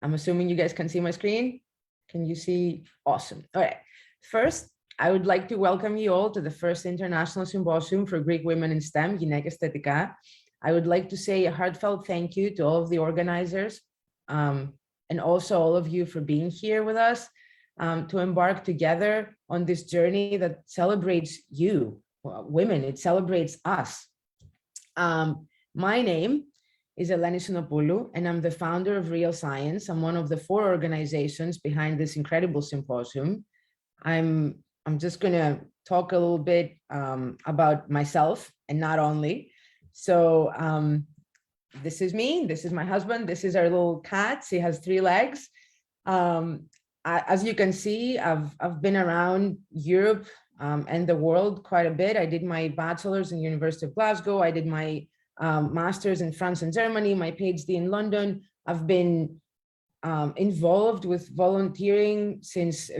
I'm assuming you guys can see my screen. Can you see? Awesome. All right, first, I would like to welcome you all to the first International Symposium for Greek Women in STEM, Γυναίκες, θετικά. I would like to say a heartfelt thank you to all of the organizers, and also all of you for being here with us, to embark together on this journey that celebrates you, women. It celebrates us. My name is Eleni Sinopoulou, and I'm the founder of Real Science. I'm one of the 4 organizations behind this incredible symposium. I'm just going to talk a little bit about myself, and not only. So this is me, this is my husband, this is our little cat. She has 3 legs. As you can see, I've been around Europe and the world quite a bit. I did my bachelor's in University of Glasgow. I did my master's in France and Germany, my PhD in London. I've been involved with volunteering since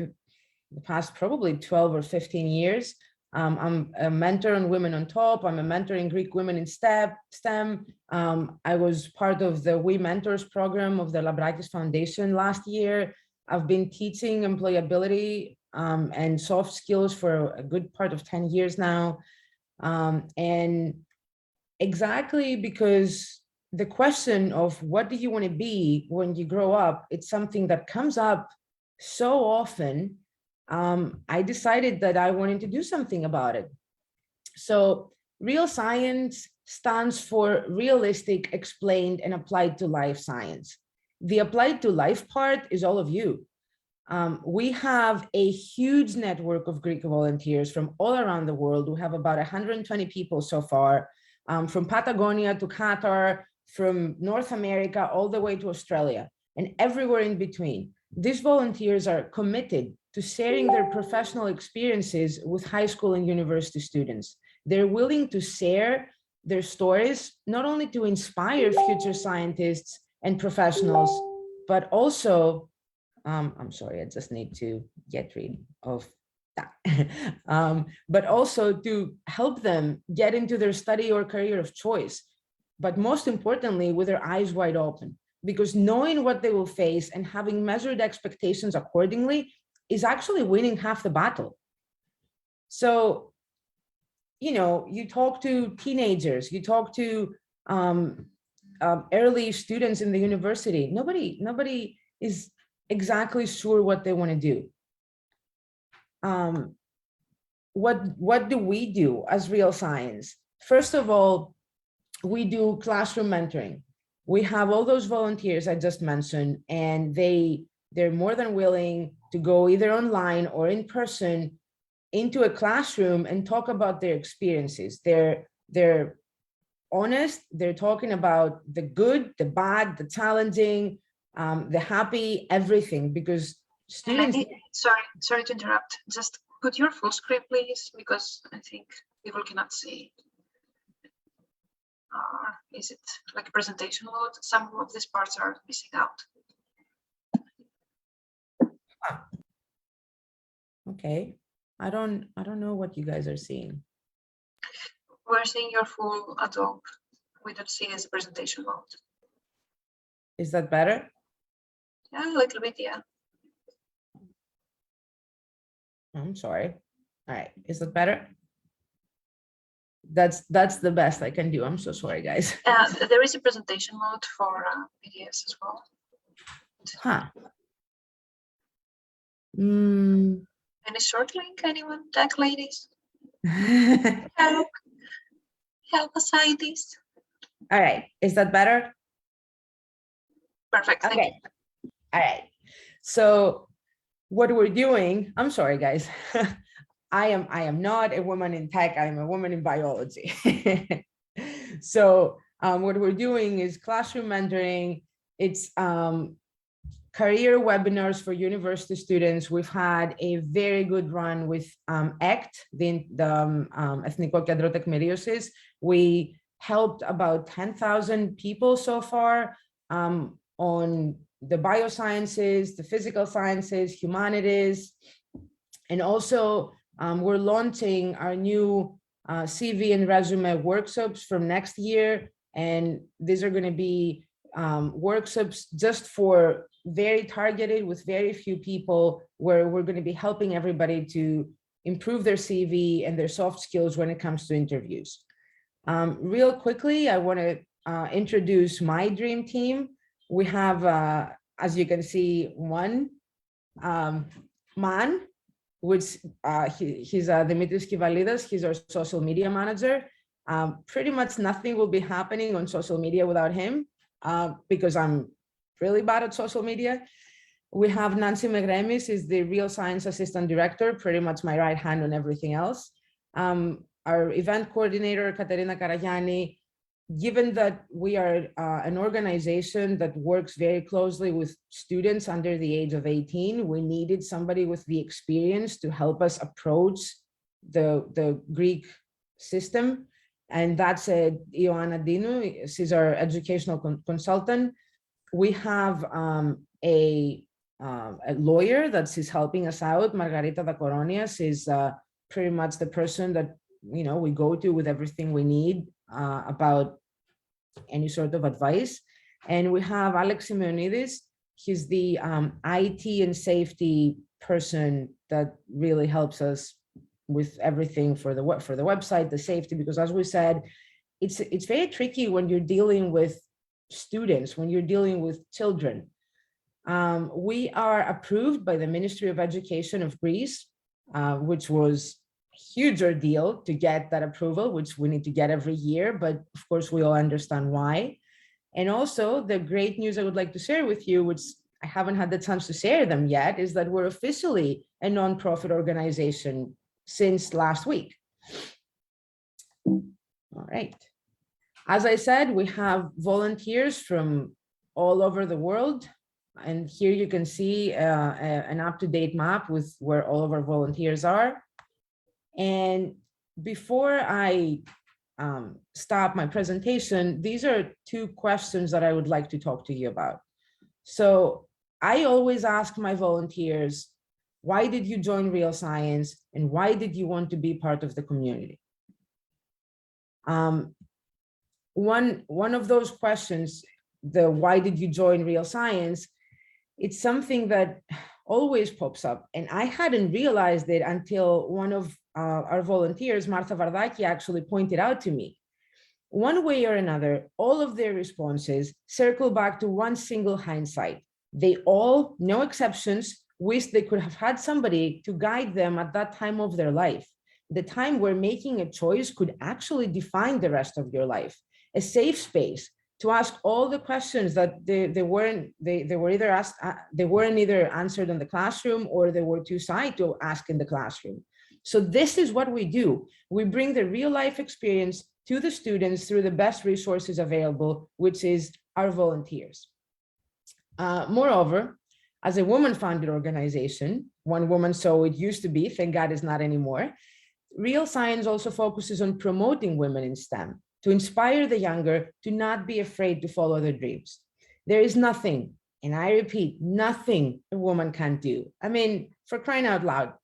the past probably 12 or 15 years. I'm a mentor on Women on Top. I'm a mentor in Greek Women in STEM. I was part of the We Mentors program of the Labrakis Foundation last year. I've been teaching employability and soft skills for a good part of 10 years now. And exactly because the question of what do you want to be when you grow up, it's something that comes up so often. I decided that I wanted to do something about it. So real science stands for realistic, explained, and applied to life science. The applied to life part is all of you. We have a huge network of Greek volunteers from all around the world. We have about 120 people so far, from Patagonia to Qatar, from North America, all the way to Australia, and everywhere in between. These volunteers are committed to sharing their professional experiences with high school and university students. They're willing to share their stories, not only to inspire future scientists and professionals, but also, I'm sorry, I just need to get rid of that. But also to help them get into their study or career of choice. But most importantly, with their eyes wide open, because knowing what they will face and having measured expectations accordingly is actually winning half the battle. So, you know, you talk to teenagers, you talk to early students in the university. Nobody is exactly sure what they want to do. What do we do as Real Science? First of all, we do classroom mentoring. We have all those volunteers I just mentioned, and they're more than willing to go either online or in person into a classroom and talk about their experiences. They're honest. They're talking about the good, the bad, the challenging, the happy, everything, because students. Sorry to interrupt. Just put your full screen, please, because I think people cannot see. Is it like a presentation mode? Some of these parts are missing out. Okay, I don't know what you guys are seeing. We're seeing your full Adobe. We don't see it as a presentation mode. Is that better? Yeah, a little bit, yeah. I'm sorry. All right, is that better? That's the best I can do. I'm so sorry, guys. There is a presentation mode for PDFs as well. Huh. Any short link, anyone? Tech ladies? Help a scientist. All right, is that better? Perfect, thank you. Okay. All right. So what we're doing, I'm sorry, guys. I am not a woman in tech. I am a woman in biology. So what we're doing is classroom mentoring. It's career webinars for university students. We've had a very good run with ECT, the Ethnico Κέντρο Τεκμηρίωσης. We helped about 10,000 people so far on the biosciences, the physical sciences, humanities, and also we're launching our new CV and resume workshops from next year. And these are going to be workshops just for very targeted with very few people, where we're going to be helping everybody to improve their CV and their soft skills when it comes to interviews. Real quickly, I want to introduce my dream team. We have, as you can see, one man, which he's Dimitris Kivalidas. He's our social media manager. Pretty much nothing will be happening on social media without him, because I'm really bad at social media. We have Nancy Megremis, is the Real Science Assistant Director, pretty much my right hand on everything else. Our event coordinator, Katerina Karagianni. Given that we are an organization that works very closely with students under the age of 18, we needed somebody with the experience to help us approach the Greek system. And that's Ioanna Dinu. She's our educational consultant. We have a lawyer that is helping us out, Margarita Dakoronias, is pretty much the person that, you know, we go to with everything we need about any sort of advice. And we have Alex Simeonidis. He's the IT and safety person that really helps us with everything for the website, the safety, because as we said, it's very tricky when you're dealing with students, when you're dealing with children. We are approved by the Ministry of Education of Greece, which was a huge ordeal to get that approval, which we need to get every year, but of course we all understand why. And also the great news I would like to share with you, which I haven't had the chance to share them yet, is that we're officially a nonprofit organization since last week. All right. As I said, we have volunteers from all over the world. And here you can see an up-to-date map with where all of our volunteers are. And before I stop my presentation, these are two questions that I would like to talk to you about. So I always ask my volunteers, why did you join Real Science and why did you want to be part of the community? One of those questions, the why did you join Real Science, it's something that always pops up. And I hadn't realized it until one of our volunteers, Marta Vardaki, actually pointed out to me. One way or another, all of their responses circle back to one single hindsight. They all, no exceptions, wish they could have had somebody to guide them at that time of their life, the time where making a choice could actually define the rest of your life, a safe space to ask all the questions that they weren't either answered in the classroom or they were too shy to ask in the classroom. So this is what we do. We bring the real life experience to the students through the best resources available, which is our volunteers. Moreover, as a woman-founded organization, one woman, so it used to be, thank God it's not anymore, Real Science also focuses on promoting women in STEM, to inspire the younger to not be afraid to follow their dreams. There is nothing, and I repeat, nothing a woman can't do. I mean, for crying out loud,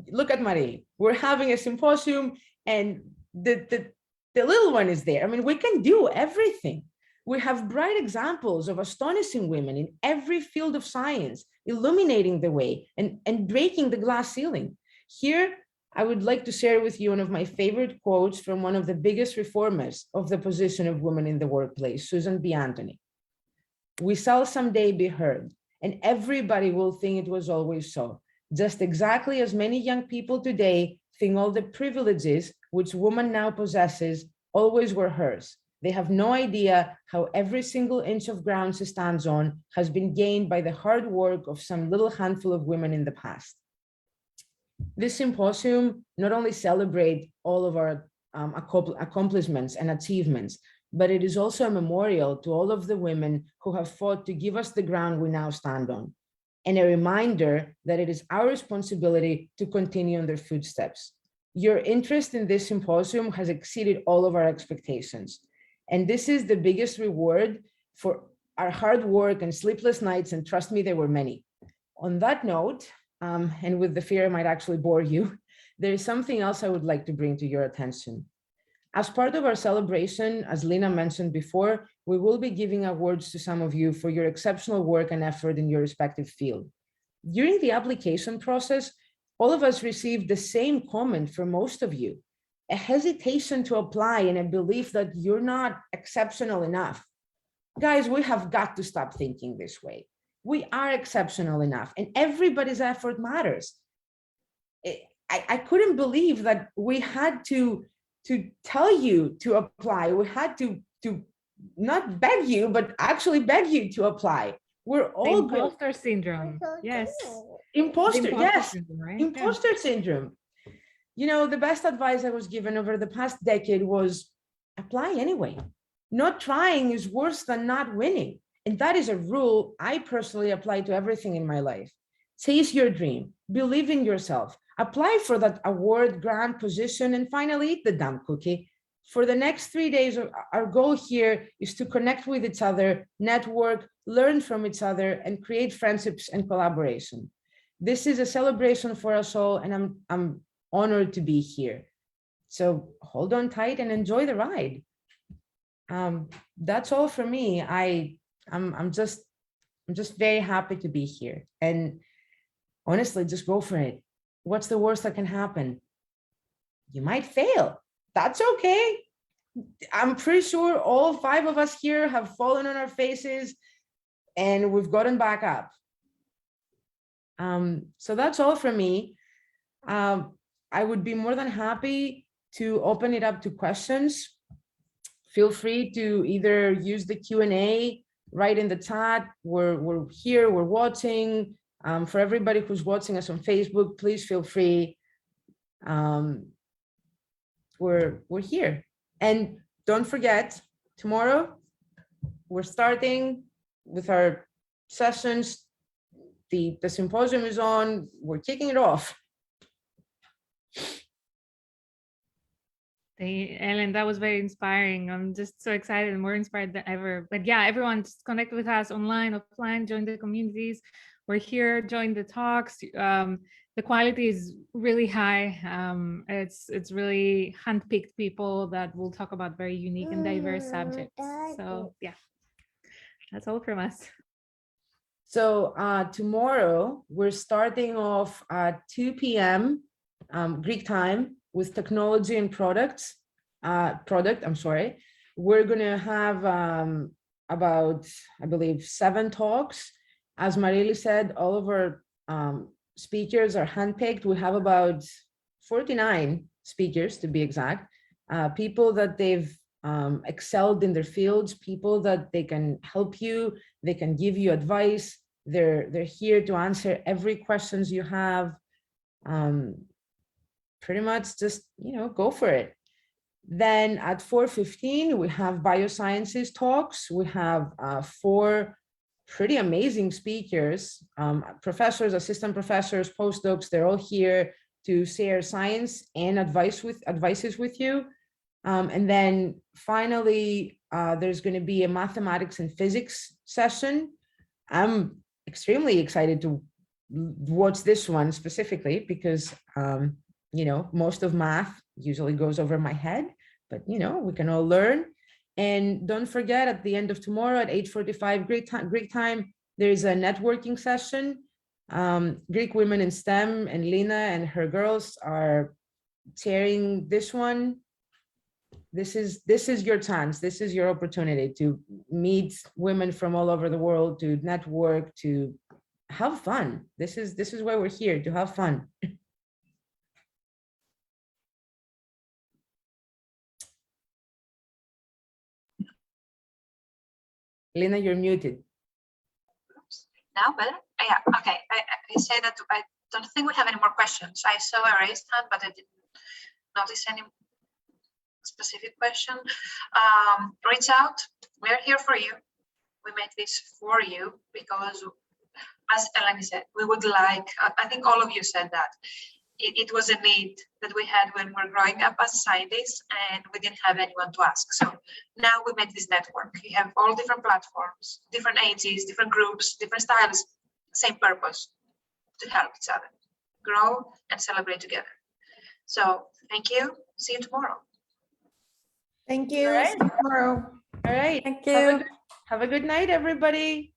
look at Marie. We're having a symposium and the little one is there. I mean, we can do everything. We have bright examples of astonishing women in every field of science, illuminating the way and breaking the glass ceiling. Here, I would like to share with you one of my favorite quotes from one of the biggest reformers of the position of women in the workplace, Susan B. Anthony. We shall someday be heard, and everybody will think it was always so, just exactly as many young people today think all the privileges which woman now possesses always were hers. They have no idea how every single inch of ground she stands on has been gained by the hard work of some little handful of women in the past. This symposium not only celebrates all of our accomplishments and achievements, but it is also a memorial to all of the women who have fought to give us the ground we now stand on, and a reminder that it is our responsibility to continue in their footsteps. Your interest in this symposium has exceeded all of our expectations, and this is the biggest reward for our hard work and sleepless nights, and trust me, there were many. On that note, and with the fear I might actually bore you, there is something else I would like to bring to your attention. As part of our celebration, as Lina mentioned before, we will be giving awards to some of you for your exceptional work and effort in your respective field. During the application process, all of us received the same comment from most of you, a hesitation to apply and a belief that you're not exceptional enough. Guys, we have got to stop thinking this way. We are exceptional enough and everybody's effort matters. I couldn't believe that we had to tell you to apply. We had to not beg you, but actually beg you to apply. We're all Imposter syndrome. Yes. Imposter, yes. Syndrome, right? Imposter syndrome. You know, the best advice I was given over the past decade was apply anyway. Not trying is worse than not winning. And that is a rule I personally apply to everything in my life. Chase your dream, believe in yourself, apply for that award, grant, position, and finally eat the damn cookie. For the next 3 days, our goal here is to connect with each other, network, learn from each other, and create friendships and collaboration. This is a celebration for us all, and I'm honored to be here. So hold on tight and enjoy the ride. That's all for me. I'm just very happy to be here. And honestly, just go for it. What's the worst that can happen? You might fail. That's okay. I'm pretty sure all 5 of us here have fallen on our faces and we've gotten back up. So that's all from me. I would be more than happy to open it up to questions. Feel free to either use the Q&A, write in the chat. We're here, we're watching. For everybody who's watching us on Facebook, please feel free. We're here. And don't forget, tomorrow, we're starting with our sessions. The symposium is on, we're kicking it off. Ellen, that was very inspiring. I'm just so excited and more inspired than ever. But yeah, everyone just connect with us online, offline, join the communities. We're here, join the talks. The quality is really high. It's really handpicked people that will talk about very unique and diverse subjects. So yeah, that's all from us. So tomorrow we're starting off at 2 p.m. Greek time with technology and product. We're gonna have about, I believe, 7 talks. As Marily said, all of our speakers are handpicked. We have about 49 speakers to be exact, people that they've excelled in their fields, people that they can help you, they can give you advice. They're here to answer every questions you have. Pretty much just, go for it. Then at 4:15, we have biosciences talks. We have 4 pretty amazing speakers, professors, assistant professors, postdocs. They're all here to share science and advices with you. And then finally, there's going to be a mathematics and physics session. I'm extremely excited to watch this one specifically because, most of math usually goes over my head, but, we can all learn. And don't forget, at the end of tomorrow at 8:45 Greek time, there is a networking session. Greek Women in STEM, and Lina and her girls are chairing this one. This is your chance. This is your opportunity to meet women from all over the world, to network, to have fun. This is why we're here, to have fun. Lina, you're muted. Oops. Now better? Yeah, okay. I say that I don't think we have any more questions. I saw a raised hand, but I didn't notice any specific question. Reach out. We're here for you. We make this for you because, as Eleni said, we would like, I think all of you said that, it was a need that we had when we were growing up as scientists and we didn't have anyone to ask. So now we make this network. We have all different platforms, different ages, different groups, different styles, same purpose, to help each other grow and celebrate together. So thank you. See you tomorrow. Thank you. All right. See you tomorrow. All right. Thank you. Have a good night, everybody.